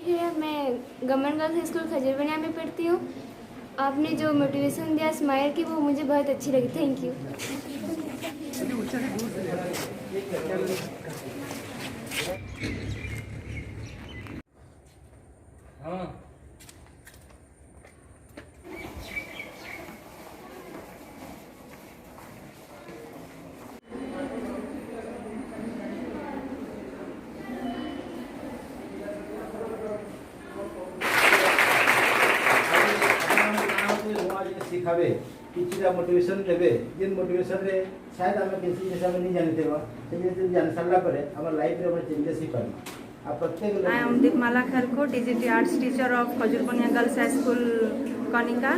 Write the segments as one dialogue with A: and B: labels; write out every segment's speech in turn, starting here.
A: है। मैं government girls high school खजूरबनिया में पढ़ती हूँ। आपने जो मोटिवेशन दिया स्माइल की, वो मुझे बहुत अच्छी लगी। Thank you.
B: सिखावे किछिटा मोटिवेशन देबे जेन मोटिवेशन रे शायद हम किसी जैसा नहीं जानते हो से जे जान सरला परे हमर लाइफ रे हम चेंजेस ही करना आप प्रत्येक
C: I am Deepmala Kharko, DGT Arts teacher of Khajurbaniya Girls High School, Kanika.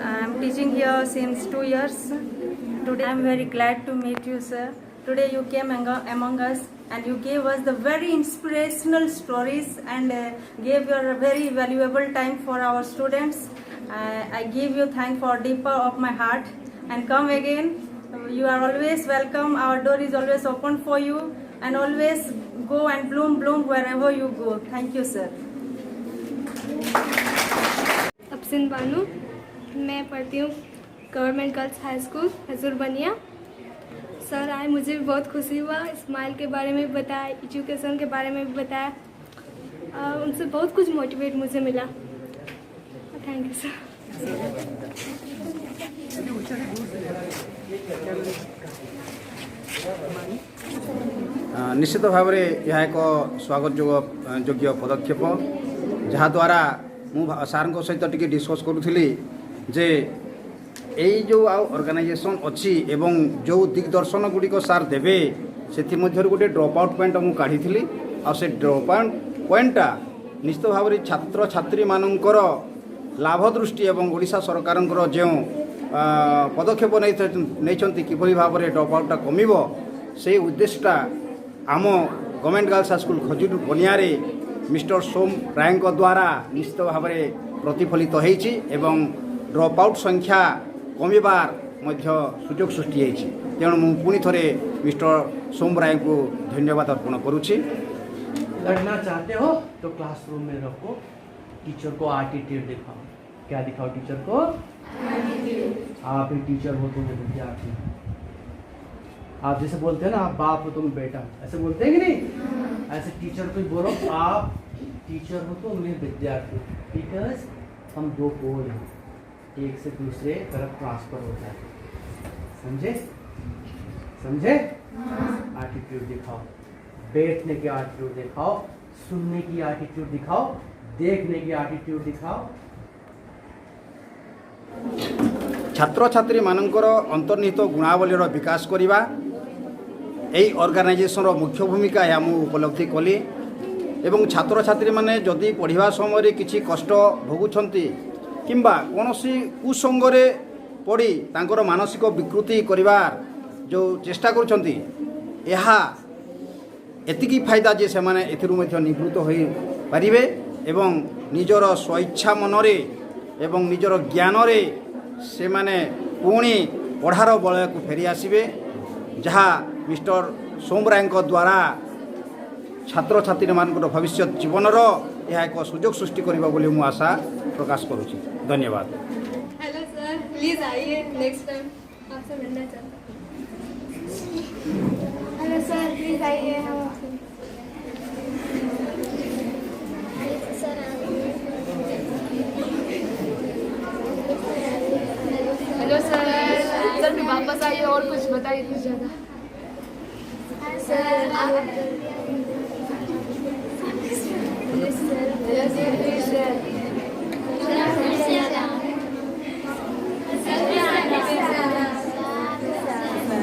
C: I am teaching here since 2 years. Today I am very glad to meet you, sir. Today you came among us and you gave us the very inspirational stories and gave your very valuable time for our students. I give you thanks for deeper of my heart and come again. You are always welcome. Our door is always open for you and always go and bloom wherever you go. Thank you, sir.
A: अफसिन बानू, मैं पढ़ती हूँ government girls high school Khajurbaniya. Sir आए, मुझे भी बहुत खुशी हुआ। Smile के बारे में भी बताया, एजुकेशन के बारे में भी बताया। उनसे बहुत कुछ मोटिवेट मुझे मिला। Thank you sir.
B: निश्चित भाव में यह एक स्वागत योग्य पदक्षेप जहाद्वारा मु सार सहित टी डिस्कस करूली जे यही जो ऑर्गेनाइजेशन अच्छी एवं जो दिग्दर्शन गुड़िक सार देवे से गोटे ड्रॉप आउट पॉइंट मुझे काढ़ी से ड्रॉप आउट पॉइंटा निश्चित भाव में छात्र छात्री मानकर लाभ दृष्टि एवं ओडिशा सरकार जो पदक्षेप नहीं किभली भाव में ड्रॉप आउटा कमिब से उद्देश्यटा आम government girls high school Khajurbaniya mister Som Rai द्वारा निश्चित भाव में प्रतिफलित होती एवं ड्रॉप आउट संख्या कमिबार सुजोग सृष्टि होती। तेणु मु पुणी थे मिस्टर सोम राय को धन्यवाद अर्पण करुच्ची।
D: लड़ना चाहते हो तो क्लासरूम में रखो, टीचर को एटीट्यूड दिखाओ। क्या दिखाओ टीचर को? आप ही टीचर हो तुम विद्यार्थी। आप जैसे बोलते हैं ना, आप बाप हो तुम बेटा, ऐसे बोलते हैं कि नहीं? ऐसे टीचर को बोलो आप टीचर हो तो मैं विद्यार्थी। बिकॉज हम दो पोल हैं, एक से दूसरे तरफ ट्रांसफर होता है। समझे? समझे? एटीट्यूड दिखाओ, बैठने की एटीट्यूड दिखाओ, सुनने की एटीट्यूड दिखाओ, देखने की एटीट्यूड दिखाओ।
B: छात्र छात्री मानकर अंतर्निहित गुणावलीर विकास करवा यही ऑर्गेनाइजेशन मुख्य भूमिका या मु उपलब्धि कली। एवं छात्र छात्री माने जदि पढ़िबा समय किछि कष्ट भोगुछंती किंबा कोनोसी कुसंगरे पड़ी तांकर मानसिक विकृति करिवार जो चेष्टा करुछंती एहा एतिकी फायदा जे से माने एथिरु मध्ये निवृत्त होई परिबे एवं निजर स्वेच्छा मनरे एवं निजर ज्ञान रे से माने पुणी पढ़ार बलय को फेरी आसबे, जहाँ मिस्टर सोम राय द्वारा छात्र छात्री मान भविष्य जीवनर यह एक सुजोग सृष्टि करबा बोली मु आशा प्रकाश करुछि। धन्यवाद।
A: हेलो सर, प्लीज आइए, नेक्स्ट टाइम आपसे मिलना चाहता हूँ। हेलो सर, प्लीज आइए, हम आपसे हेलो सर। सर फिर वापस आइए और कुछ बताइए कुछ ज़्यादा। सर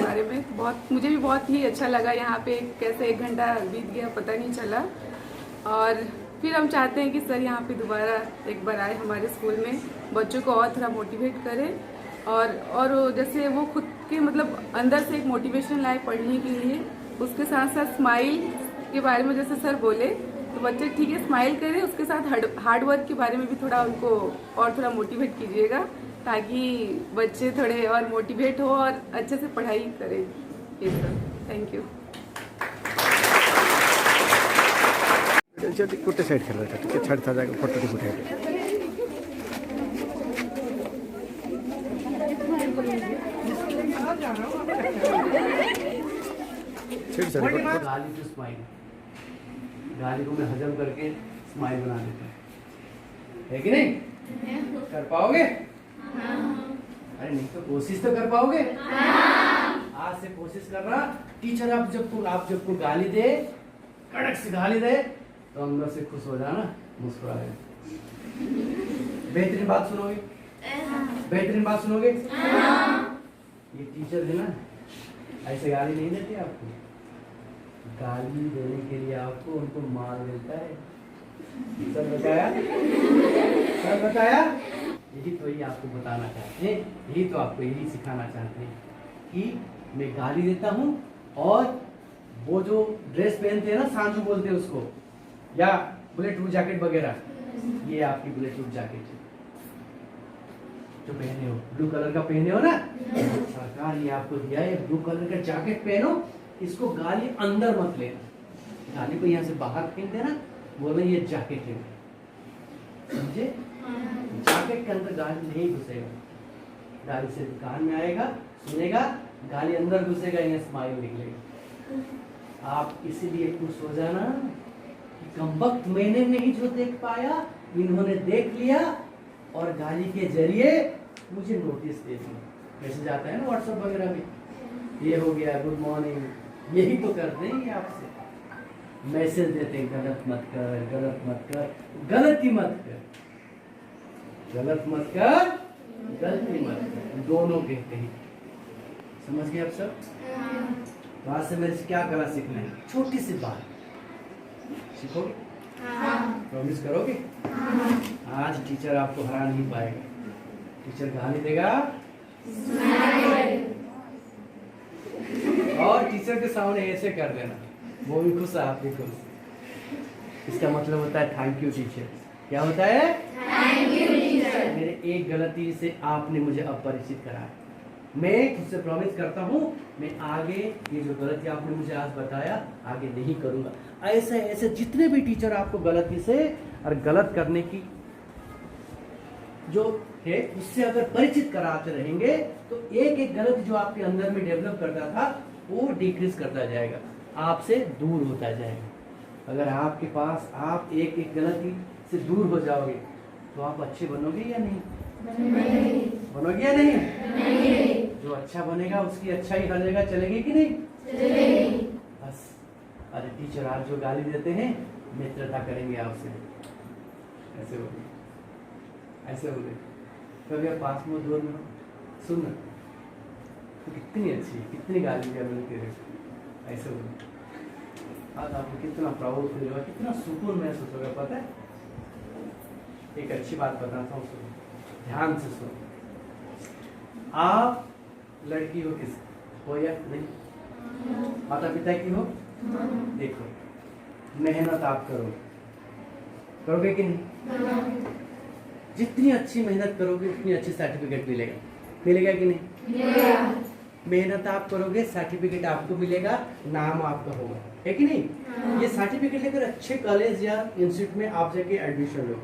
E: बारे में मुझे भी बहुत ही अच्छा लगा। यहाँ पे कैसे 1 घंटा बीत गया पता नहीं चला। और फिर हम चाहते हैं कि सर यहाँ पे दोबारा एक बार आए हमारे स्कूल में, बच्चों को और थोड़ा मोटिवेट करें और जैसे वो खुद के मतलब अंदर से एक मोटिवेशन लाए पढ़ने के लिए। उसके साथ साथ स्माइल के बारे में जैसे सर बोले तो बच्चे ठीक है स्माइल करें, उसके साथ हार्ड वर्क के बारे में भी थोड़ा उनको और थोड़ा मोटिवेट कीजिएगा ताकि बच्चे थोड़े और मोटिवेट हो और अच्छे से पढ़ाई करें। ये सर, थैंक यू।
F: जो गोटे साइड खेल टे छाड़ी था जाएगा फोटो टी उठे
D: गाली टू स्माइल, गाली को मैं हजम करके स्माइल बना देता हूँ, है कि नहीं? कर पाओगे? अरे नहीं तो कोशिश तो कर पाओगे? आज से कोशिश करना। टीचर आप जब को गाली दे, कड़क से गाली दे, तो अंदर से खुश हो जाना, मुस्कुराए। बेहतरीन बात सुनोगे? बेहतरीन बात सुनोगे? ये टीचर है ना, ऐसे गाली नहीं देते आपको, गाली देने के लिए आपको उनको मार देता है। सब बताया? सब बताया? यही आपको बताना चाहते हैं, यही तो आपको यही सिखाना चाहते हैं कि मैं गाली देता हूँ और वो जो ड्रेस पहनते हैं ना, सांझू बोलते हैं उसको, या बुलेट प्रूफ जैकेट वगैरह, ये आपकी बुलेट प्रूफ जैकेट है जो पहने हो, ब्लू कलर का पहने हो ना, सरकार ये आपको दिया है ब्लू कलर का जैकेट पहनो, इसको गाली अंदर मत लेना, गाली को यहाँ से बाहर फेंक देना, बोले ये जैकेट है, समझे? जैकेट के अंदर गाली नहीं घुसेगा, गाली से कान में आएगा, सुनेगा, गाली अंदर घुसेगा, यहाँ स्माइल निकलेगा। आप इसीलिए खुश हो जाना कि कमबख्त मैंने नहीं जो देख पाया, इन्होंने देख लिया और गाली के जरिए मुझे नोटिस दे दिया। मैसेज आता है ना व्हाट्सएप वगैरह में, ये हो गया, गुड मॉर्निंग, यही तो करते हैं ये आपसे, मैसेज देते हैं, गलत मत कर, गलत मत कर, गलती मत कर, गलत मत कर, गलती मत कर, दोनों कहते हैं। समझ गए आप सब? बात से मेरे से क्या करना सीखना है? छोटी सी बात सीखोगे? प्रॉमिस करोगे? आज टीचर आपको हरा नहीं पाएगा, टीचर गाली देगा और टीचर के सामने ऐसे कर देना, वो भी खुश है, आप भी खुश। इसका मतलब होता है थैंक यू टीचर। क्या होता है? Thank you teacher. मेरे एक गलती से आपने मुझे अपरिचित कराया, मैं खुद से प्रॉमिस करता हूँ मैं आगे ये जो गलती आपने मुझे आज बताया आगे नहीं करूँगा। ऐसे ऐसे जितने भी टीचर आपको गलती से और गलत करने की जो है उससे अगर परिचित कराते रहेंगे तो एक एक गलती जो आपके अंदर में डेवलप करता था वो डिक्रीज करता जाएगा, आपसे दूर होता जाएगा। अगर आपके पास आप एक एक गलती से दूर हो जाओगे तो आप अच्छे बनोगे या नहीं? बनोगे या नहीं? जो अच्छा बनेगा उसकी अच्छाई हर जगह चलेगी कि नहीं? चलेगी। बस अरे टीचर आज जो गाली देते हैं मित्रता करेंगे आपसे, ऐसे बोले, ऐसे बोले। कभी आप पास में दूर में सुन तो कितनी अच्छी कितनी गाली दिया मिलती है, ऐसे बोले। आज आपको कितना प्राउड फील होगा, कितना सुकून महसूस होगा। पता है एक अच्छी बात बताता हूँ, सुनो ध्यान से सुनो। आप लड़की हो किस हो या नहीं? माता पिता की हो? देखो मेहनत आप करोगे कि नहीं? जितनी अच्छी मेहनत करोगे उतनी अच्छी सर्टिफिकेट मिलेगा, मिलेगा कि नहीं? मेहनत आप करोगे सर्टिफिकेट आपको मिलेगा, नाम आपका होगा, है कि नहीं? ये सर्टिफिकेट लेकर अच्छे कॉलेज या इंस्टीट्यूट में आप जाके एडमिशन लो,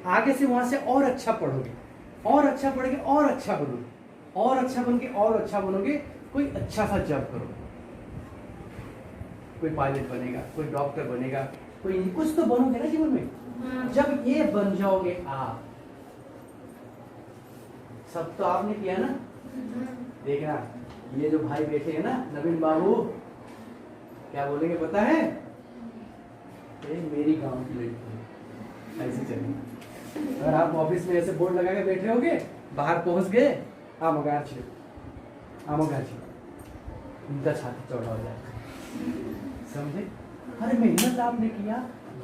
D: आगे से वहां से और अच्छा पढ़ोगे, और अच्छा पढ़ोगे और अच्छा बनोगे, और अच्छा बन के और अच्छा बनोगे, कोई अच्छा सा जॉब करो, कोई पायलट बनेगा, कोई डॉक्टर बनेगा, कोई कुछ तो बनोगे ना जीवन में। जब ये बन जाओगे आप, सब तो आपने किया ना। देखना ये जो भाई बैठे हैं ना नवीन बाबू, क्या बोलेंगे पता है? मेरी गांव की लड़की ऐसे चलेंगे। अगर आप ऑफिस में ऐसे बोर्ड लगा के बैठे होगे, बाहर पहुंच गए, आमगार उनका छाती चौड़ा हो जाएगा, समझे? अरे मेहनत आपने किया,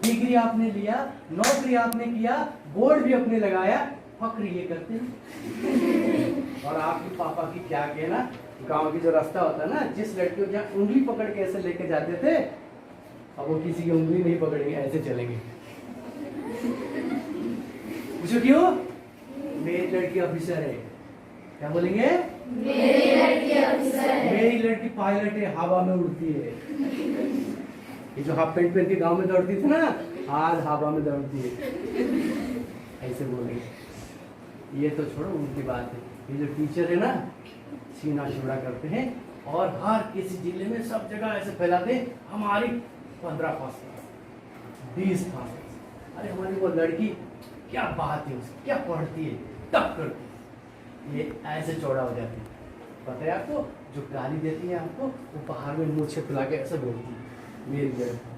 D: डिग्री आपने लिया, नौकरी आपने किया, बोर्ड भी अपने लगाया, फक्र ये करते हैं। और आपके पापा की क्या कहना, गांव की जो रास्ता होता ना, जिस लड़की को जहाँ उंगली पकड़ के ऐसे लेके जाते थे, अब वो किसी की उंगली नहीं पकड़ेंगे, ऐसे चलेंगे। पूछो क्यों? मेरी लड़की ऑफिसर है। क्या बोलेंगे? मेरी लड़की ऑफिसर है, मेरी लड़की पायलट है, हवा में उड़ती है। ये जो हाफ पैंट पहन के गांव में दौड़ती थी ना, आज हवा में दौड़ती है, ऐसे बोलेंगे। ये तो छोड़ो, उनकी बात है। ये जो टीचर है ना, सीना चौड़ा करते हैं और हर किसी जिले में सब जगह ऐसे फैलाते हैं, हमारी 15 फर्स्ट क्लास, 20 फर्स्ट क्लास। अरे हमारी वो लड़की क्या बात है उसकी, क्या पढ़ती है, तब करती है। ये ऐसे चौड़ा हो जाती है। पता है आपको, जो गाली देती है आपको, वो बाहर में मुँह फुला के ऐसे बोलती है, मेरी लड़की,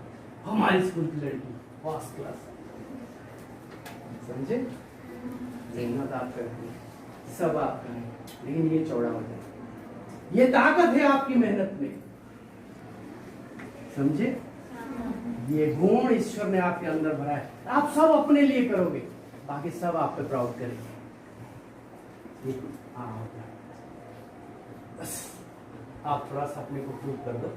D: हमारी स्कूल की लड़की फर्स्ट क्लास। समझे? मेहनत आप करते हैं, सब आप करें, लेकिन ये चौड़ा हो जाए। ये ताकत है आपकी मेहनत में, समझे? ये गुण ईश्वर ने आपके अंदर भरा है। आप सब अपने लिए करोगे, बाकी सब आप पे प्राउड करेंगे। हाँ, बस आप थोड़ा सा अपने को प्रूव कर दो।